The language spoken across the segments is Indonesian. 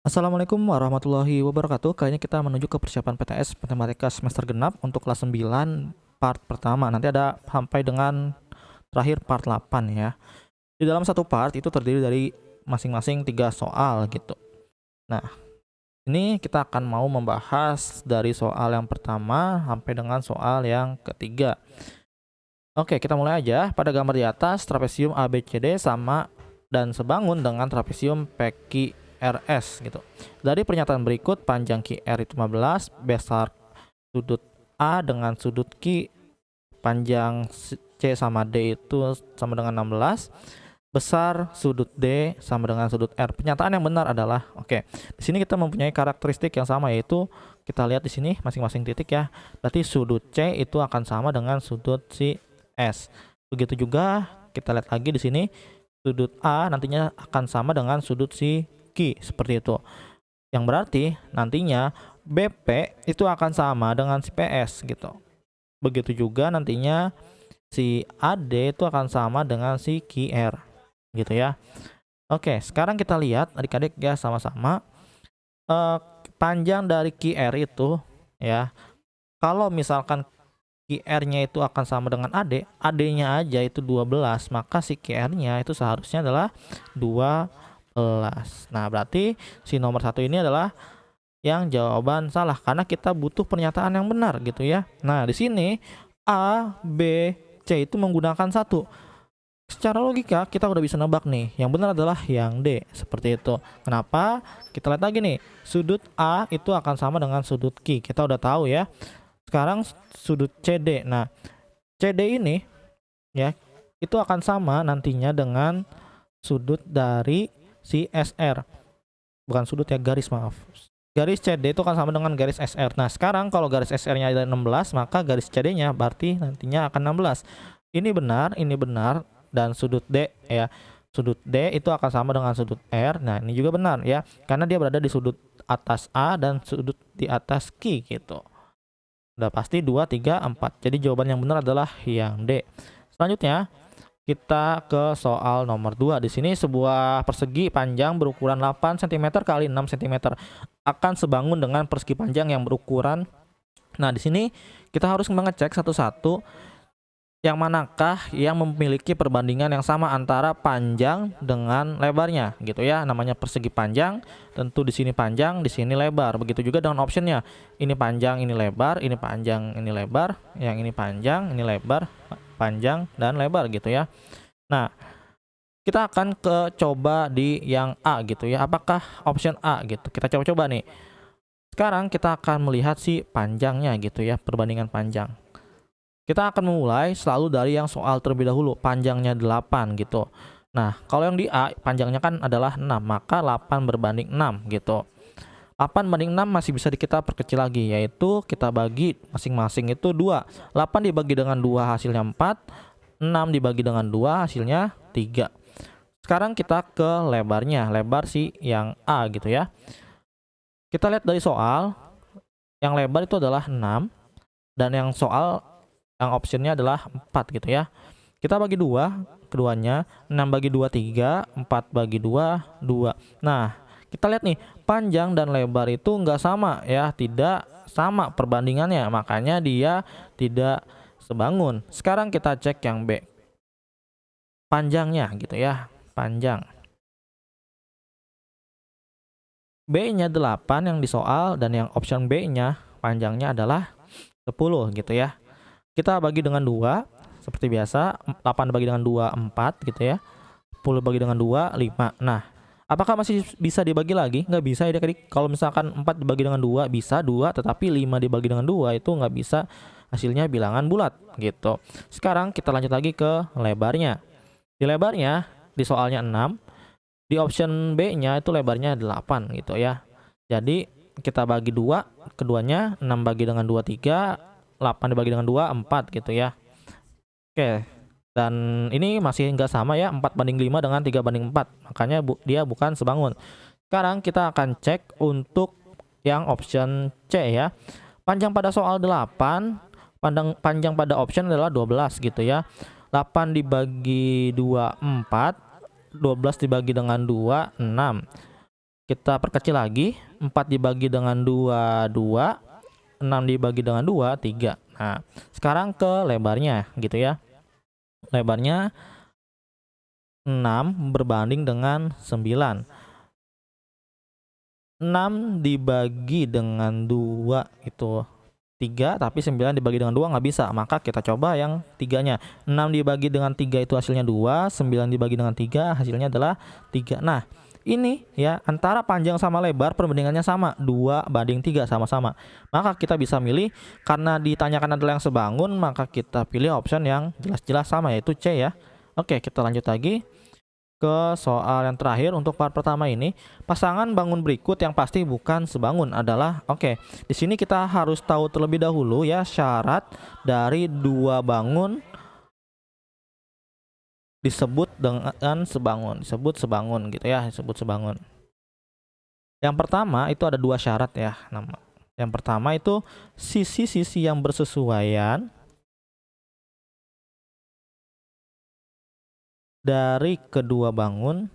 Assalamualaikum warahmatullahi wabarakatuh. Kali ini kita menuju ke persiapan PTS Matematika semester genap untuk kelas 9 part pertama. Nanti ada sampai dengan terakhir part 8 ya. Di dalam satu part itu terdiri dari masing-masing 3 soal gitu. Nah, ini kita akan mau membahas dari soal yang pertama sampai dengan soal yang ketiga. Oke, kita mulai aja. Pada gambar di atas, trapesium ABCD sama dan sebangun dengan trapesium PQRS gitu. Dari pernyataan berikut, panjang QR itu 15, besar sudut A dengan sudut Q, panjang C sama D itu sama dengan 16, besar sudut D sama dengan sudut R. Pernyataan yang benar adalah di sini kita mempunyai karakteristik yang sama, yaitu kita lihat di sini masing-masing titik ya. Berarti sudut C itu akan sama dengan sudut si S. Begitu juga kita lihat lagi di sini sudut A nantinya akan sama dengan sudut si Q, seperti itu. Yang berarti nantinya BP itu akan sama dengan si PS gitu. Begitu juga nantinya si AD itu akan sama dengan si QR gitu ya. Oke, sekarang kita lihat adik-adik ya sama-sama panjang dari QR itu ya. Kalau misalkan QR-nya itu akan sama dengan AD, AD-nya aja itu 12, maka si QR-nya itu seharusnya adalah 12. Nah, berarti si nomor 1 ini adalah yang jawaban salah karena kita butuh pernyataan yang benar gitu ya. Nah, di sini A, B, C itu menggunakan 1. Secara logika kita udah bisa nebak nih, yang benar adalah yang D, seperti itu. Kenapa? Kita lihat lagi nih, sudut A itu akan sama dengan sudut Q, kita udah tahu ya. Sekarang sudut CD, nah CD ini ya itu akan sama nantinya dengan sudut dari si SR, bukan sudut ya, garis, maaf. Garis CD itu akan sama dengan garis SR. Nah, sekarang kalau garis SR-nya ada 16, maka garis CD-nya berarti nantinya akan 16. Ini benar, dan sudut D ya. Sudut D itu akan sama dengan sudut R. Nah, ini juga benar ya, karena dia berada di sudut atas A dan sudut di atas Q gitu. Udah pasti 2, 3, 4. Jadi jawaban yang benar adalah yang D. Selanjutnya kita ke soal nomor 2. Di sini sebuah persegi panjang berukuran 8 cm kali 6 cm akan sebangun dengan persegi panjang yang berukuran. Nah, di sini kita harus mengecek satu-satu yang manakah yang memiliki perbandingan yang sama antara panjang dengan lebarnya gitu ya. Namanya persegi panjang, tentu di sini panjang, di sini lebar. Begitu juga dengan optionnya. Ini panjang, ini lebar, ini panjang, ini lebar, yang ini panjang, ini lebar, panjang dan lebar gitu ya. Nah, kita akan coba di yang A gitu ya. Apakah option A gitu? Kita coba-coba nih. Sekarang kita akan melihat si panjangnya gitu ya, perbandingan panjang. Kita akan memulai selalu dari yang soal terlebih dahulu, panjangnya 8 gitu. Nah, kalau yang di A panjangnya kan adalah 6, maka 8 berbanding 6 gitu. 8 banding 6 masih bisa kita perkecil lagi, yaitu kita bagi masing-masing itu 2. 8 dibagi dengan 2 hasilnya 4, 6 dibagi dengan 2 hasilnya 3. Sekarang kita ke lebarnya, lebar si yang A gitu ya. Kita lihat dari soal, yang lebar itu adalah 6, dan yang soal yang optionnya adalah 4 gitu ya. Kita bagi 2 keduanya, 6 bagi 2 3, 4 bagi 2 2. Nah, kita lihat nih, panjang dan lebar itu enggak sama ya, tidak sama perbandingannya, makanya dia tidak sebangun. Sekarang kita cek yang B. Panjangnya gitu ya, panjang. B-nya 8 yang di soal, dan yang option B-nya panjangnya adalah 10 gitu ya. Kita bagi dengan 2 seperti biasa, 8 bagi dengan 2 4 gitu ya. 10 bagi dengan 2 5. Nah, apakah masih bisa dibagi lagi? Nggak bisa ya adik-adik. Kalau misalkan 4 dibagi dengan 2 bisa 2, tetapi 5 dibagi dengan 2 itu nggak bisa, hasilnya bilangan bulat gitu. Sekarang kita lanjut lagi ke lebarnya. Di lebarnya di soalnya 6, di option B-nya itu lebarnya 8 gitu ya. Jadi kita bagi 2 keduanya, 6 bagi dengan 2 3, 8 dibagi dengan 2 4 gitu ya. Oke. Dan ini masih enggak sama ya, 4 banding 5 dengan 3 banding 4. Makanya dia bukan sebangun. Sekarang kita akan cek untuk yang option C ya. Panjang pada soal 8, panjang pada option adalah 12 gitu ya. 8 dibagi 2 4, 12 dibagi dengan 2 6. Kita perkecil lagi, 4 dibagi dengan 2, 2, 6 dibagi dengan 2, 3. Nah, sekarang ke lebarnya gitu ya. Lebarnya 6 berbanding dengan 9. 6 dibagi dengan 2 itu 3, tapi 9 dibagi dengan 2 nggak bisa. Maka kita coba yang tiganya. 6 dibagi dengan 3 itu hasilnya 2, 9 dibagi dengan 3 hasilnya adalah 3. Nah, ini ya antara panjang sama lebar perbandingannya sama, 2 banding 3 sama-sama. Maka kita bisa milih, karena ditanyakan adalah yang sebangun, maka kita pilih option yang jelas-jelas sama, yaitu C ya. Oke, kita lanjut lagi ke soal yang terakhir untuk part pertama ini. Pasangan bangun berikut yang pasti bukan sebangun adalah, oke, di sini kita harus tahu terlebih dahulu ya syarat dari dua bangun disebut dengan sebangun, disebut sebangun gitu ya, disebut sebangun. Yang pertama itu ada dua syarat ya, nama. Yang pertama itu sisi-sisi yang bersesuaian dari kedua bangun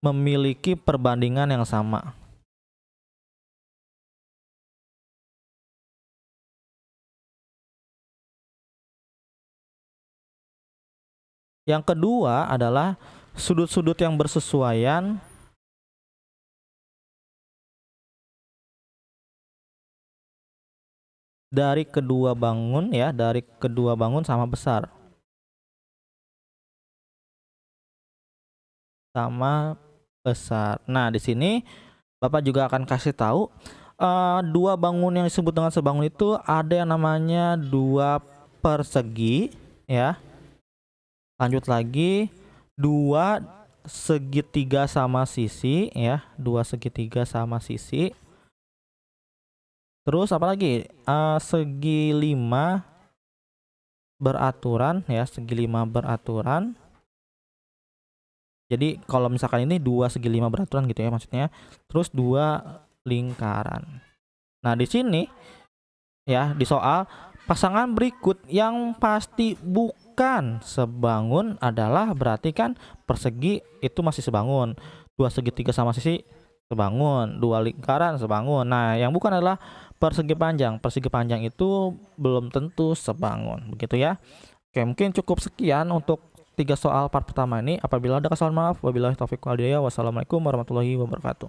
memiliki perbandingan yang sama. Yang kedua adalah sudut-sudut yang bersesuaian dari kedua bangun ya, dari kedua bangun sama besar. Sama besar. Nah, di sini Bapak juga akan kasih tahu dua bangun yang disebut dengan sebangun itu ada yang namanya dua persegi ya. Lanjut lagi, dua segitiga sama sisi ya, dua segitiga sama sisi. Terus apa lagi? Segi 5 beraturan ya, segi 5 beraturan. Jadi kalau misalkan ini dua segi 5 beraturan gitu ya maksudnya. Terus dua lingkaran. Nah, di sini ya di soal pasangan berikut yang pasti bukan sebangun adalah berarti kan persegi itu masih sebangun. Dua segitiga sama sisi sebangun, dua lingkaran sebangun. Nah, yang bukan adalah persegi panjang. Persegi panjang itu belum tentu sebangun, begitu ya. Oke, mungkin cukup sekian untuk 3 soal part pertama ini. Apabila ada kesalahan maaf. Wabillahi taufiq wal hidayah. Wassalamualaikum warahmatullahi wabarakatuh.